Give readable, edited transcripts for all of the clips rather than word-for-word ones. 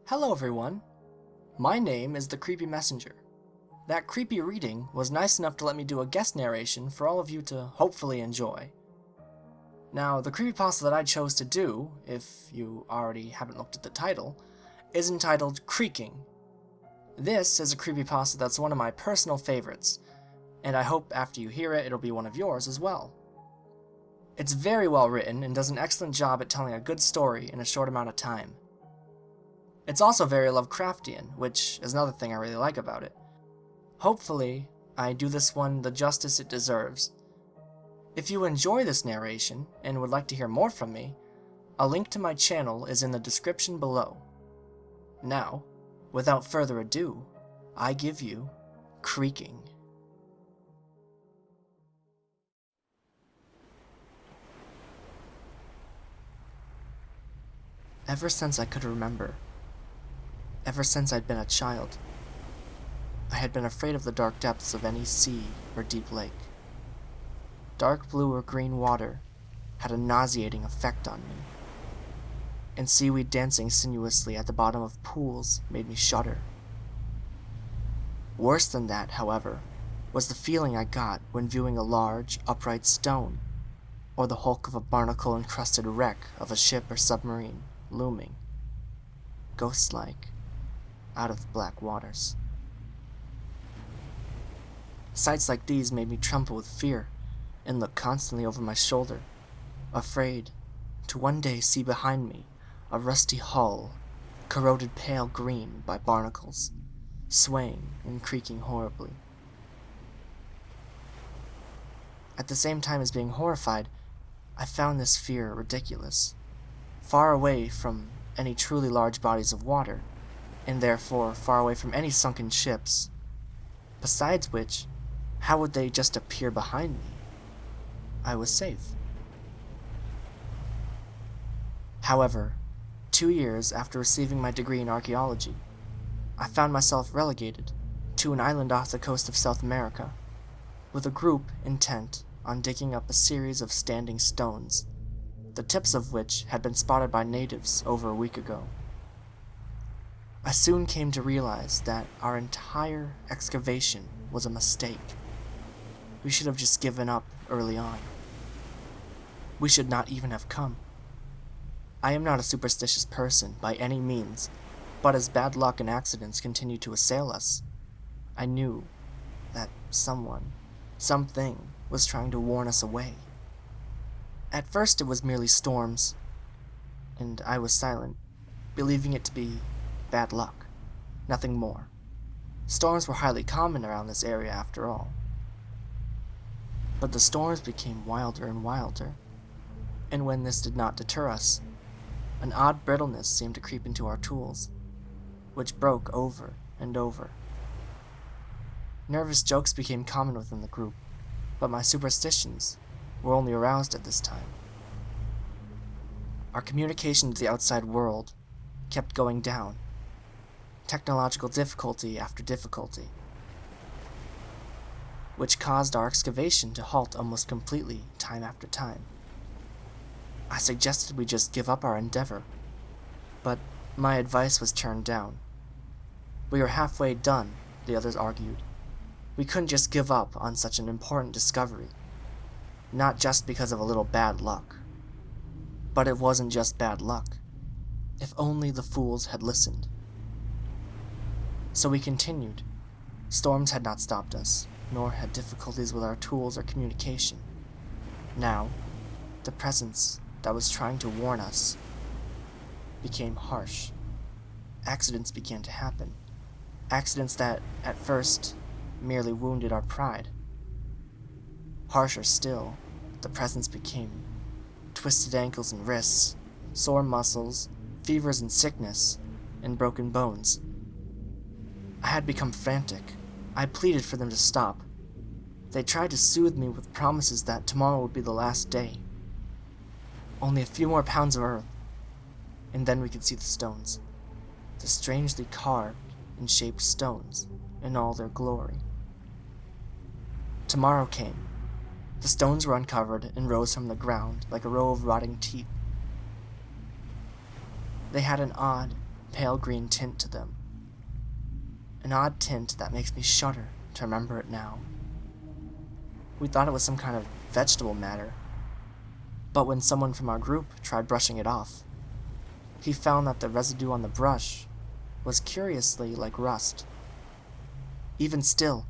Hello everyone, my name is TheCreepyMessenger. That creepy reading was nice enough to let me do a guest narration for all of you to hopefully enjoy. Now, the creepypasta that I chose to do, if you already haven't looked at the title, is entitled Creaking. This is a creepypasta that's one of my personal favorites, and I hope after you hear it, it'll be one of yours as well. It's very well written and does an excellent job at telling a good story in a short amount of time. It's also very Lovecraftian, which is another thing I really like about it. Hopefully, I do this one the justice it deserves. If you enjoy this narration and would like to hear more from me, a link to my channel is in the description below. Now, without further ado, I give you Creaking. Ever since I could remember, ever since I'd been a child, I had been afraid of the dark depths of any sea or deep lake. Dark blue or green water had a nauseating effect on me, and seaweed dancing sinuously at the bottom of pools made me shudder. Worse than that, however, was the feeling I got when viewing a large, upright stone, or the hulk of a barnacle-encrusted wreck of a ship or submarine looming, ghost-like, out of the black waters. Sights like these made me tremble with fear and look constantly over my shoulder, afraid to one day see behind me a rusty hull, corroded pale green by barnacles, swaying and creaking horribly. At the same time as being horrified, I found this fear ridiculous. Far away from any truly large bodies of water, and therefore far away from any sunken ships. Besides which, how would they just appear behind me? I was safe. However, 2 years after receiving my degree in archaeology, I found myself relegated to an island off the coast of South America, with a group intent on digging up a series of standing stones, the tips of which had been spotted by natives over a week ago. I soon came to realize that our entire excavation was a mistake. We should have just given up early on. We should not even have come. I am not a superstitious person by any means, but as bad luck and accidents continued to assail us, I knew that someone, something, was trying to warn us away. At first it was merely storms, and I was silent, believing it to be bad luck, nothing more. Storms were highly common around this area after all. But the storms became wilder and wilder, and when this did not deter us, an odd brittleness seemed to creep into our tools, which broke over and over. Nervous jokes became common within the group, but my superstitions were only aroused at this time. Our communication to the outside world kept going down, technological difficulty after difficulty, which caused our excavation to halt almost completely time after time. I suggested we just give up our endeavor, but my advice was turned down. We were halfway done, the others argued. We couldn't just give up on such an important discovery, not just because of a little bad luck. But it wasn't just bad luck. If only the fools had listened. So we continued. Storms had not stopped us, nor had difficulties with our tools or communication. Now, the presence that was trying to warn us became harsh. Accidents began to happen. Accidents that, at first, merely wounded our pride. Harsher still, the presence became twisted ankles and wrists, sore muscles, fevers and sickness, and broken bones. I had become frantic. I pleaded for them to stop. They tried to soothe me with promises that tomorrow would be the last day. Only a few more pounds of earth, and then we could see the stones. The strangely carved and shaped stones in all their glory. Tomorrow came. The stones were uncovered and rose from the ground like a row of rotting teeth. They had an odd, pale green tint to them. An odd tint that makes me shudder to remember it now. We thought it was some kind of vegetable matter, but when someone from our group tried brushing it off, he found that the residue on the brush was curiously like rust. Even still,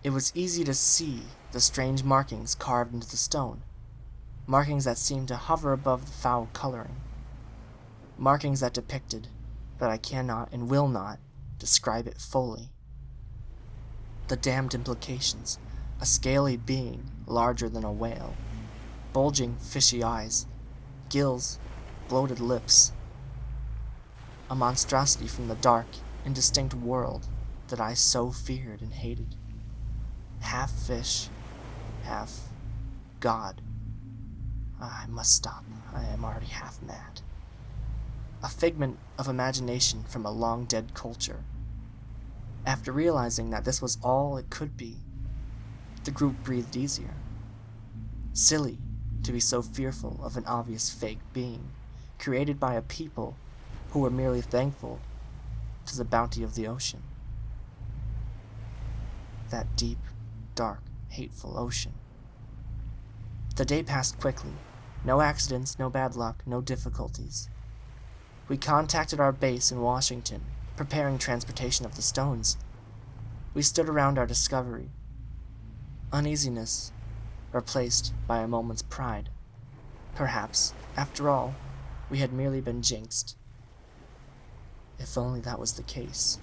it was easy to see the strange markings carved into the stone, markings that seemed to hover above the foul coloring, markings that depicted, but I cannot and will not describe it fully. The damned implications: a scaly being larger than a whale, bulging fishy eyes, gills, bloated lips. A monstrosity from the dark, indistinct world that I so feared and hated. Half fish, half God. I must stop. I am already half mad. A figment of imagination from a long-dead culture. After realizing that this was all it could be, the group breathed easier. Silly to be so fearful of an obvious fake being, created by a people who were merely thankful to the bounty of the ocean. That deep, dark, hateful ocean. The day passed quickly. No accidents, no bad luck, no difficulties. We contacted our base in Washington, preparing transportation of the stones. We stood around our discovery. Uneasiness replaced by a moment's pride. Perhaps, after all, we had merely been jinxed. If only that was the case.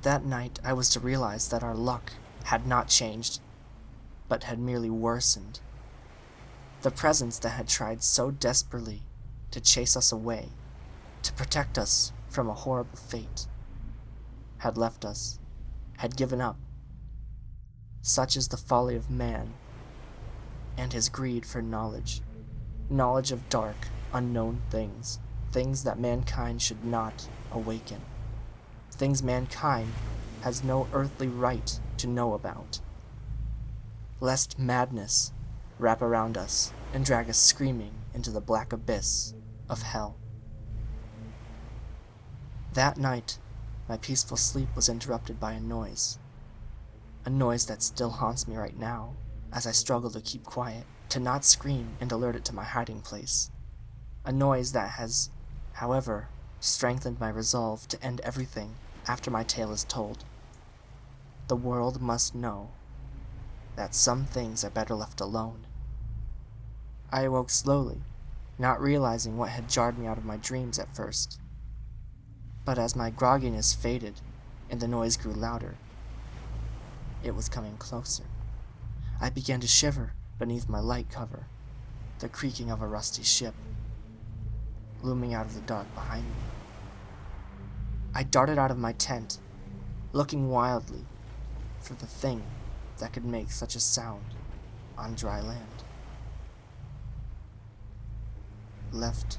That night I was to realize that our luck had not changed, but had merely worsened. The presence that had tried so desperately to chase us away, to protect us from a horrible fate, had left us, had given up. Such is the folly of man, and his greed for knowledge. Knowledge of dark, unknown things, things that mankind should not awaken, things mankind has no earthly right to know about. Lest madness wrap around us and drag us screaming into the black abyss of hell. That night, my peaceful sleep was interrupted by a noise that still haunts me right now, as I struggle to keep quiet, to not scream and alert it to my hiding place. A noise that has, however, strengthened my resolve to end everything after my tale is told. The world must know that some things are better left alone. I awoke slowly, not realizing what had jarred me out of my dreams at first. But as my grogginess faded and the noise grew louder, it was coming closer. I began to shiver beneath my light cover, the creaking of a rusty ship looming out of the dark behind me. I darted out of my tent, looking wildly for the thing that could make such a sound on dry land. Left,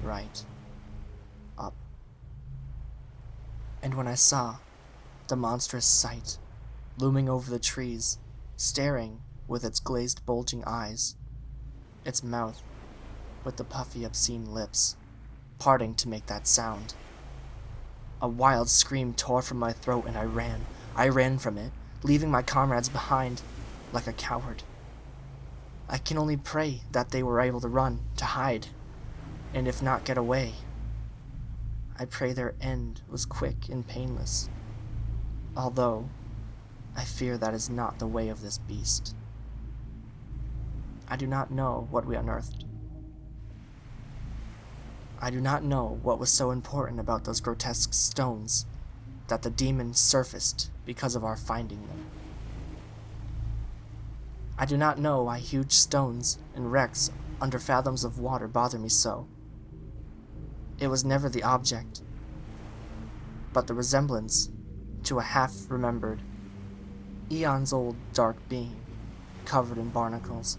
right, up. And when I saw the monstrous sight looming over the trees, staring with its glazed, bulging eyes, its mouth with the puffy, obscene lips parting to make that sound, a wild scream tore from my throat and I ran. I ran from it, leaving my comrades behind like a coward. I can only pray that they were able to run, to hide, and if not, get away. I pray their end was quick and painless, although I fear that is not the way of this beast. I do not know what we unearthed. I do not know what was so important about those grotesque stones that the demons surfaced because of our finding them. I do not know why huge stones and wrecks under fathoms of water bother me so. It was never the object, but the resemblance to a half-remembered, eons-old dark being covered in barnacles,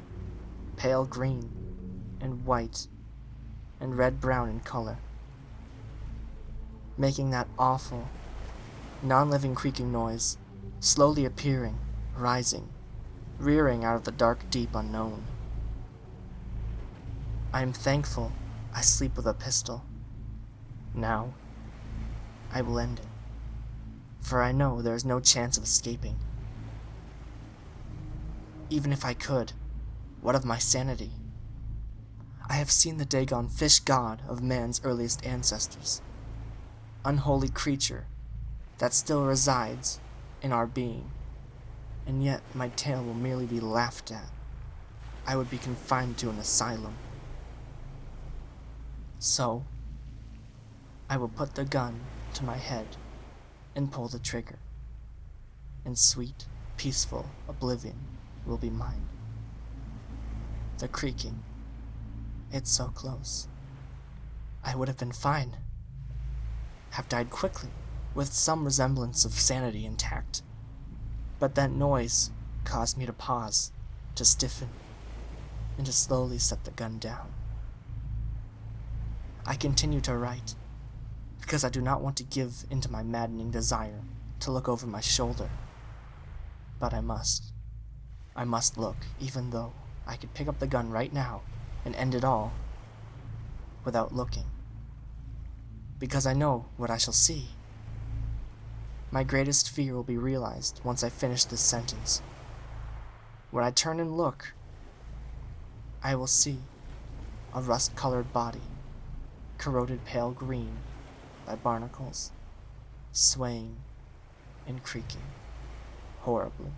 pale green and white and red-brown in color, making that awful, non-living creaking noise, slowly appearing, rising, rearing out of the dark deep unknown. I am thankful I sleep with a pistol. Now, I will end it, for I know there is no chance of escaping. Even if I could, what of my sanity? I have seen the Dagon fish god of man's earliest ancestors, unholy creature that still resides in our being, and yet my tale will merely be laughed at. I would be confined to an asylum. So, I will put the gun to my head and pull the trigger, and sweet, peaceful oblivion will be mine. The creaking, it's so close. I would have been fine, have died quickly, with some resemblance of sanity intact. But that noise caused me to pause, to stiffen, and to slowly set the gun down. I continue to write, because I do not want to give in to my maddening desire to look over my shoulder. But I must. I must look, even though I could pick up the gun right now and end it all without looking. Because I know what I shall see. My greatest fear will be realized once I finish this sentence. When I turn and look, I will see a rust-colored body, corroded pale green by barnacles, swaying and creaking horribly.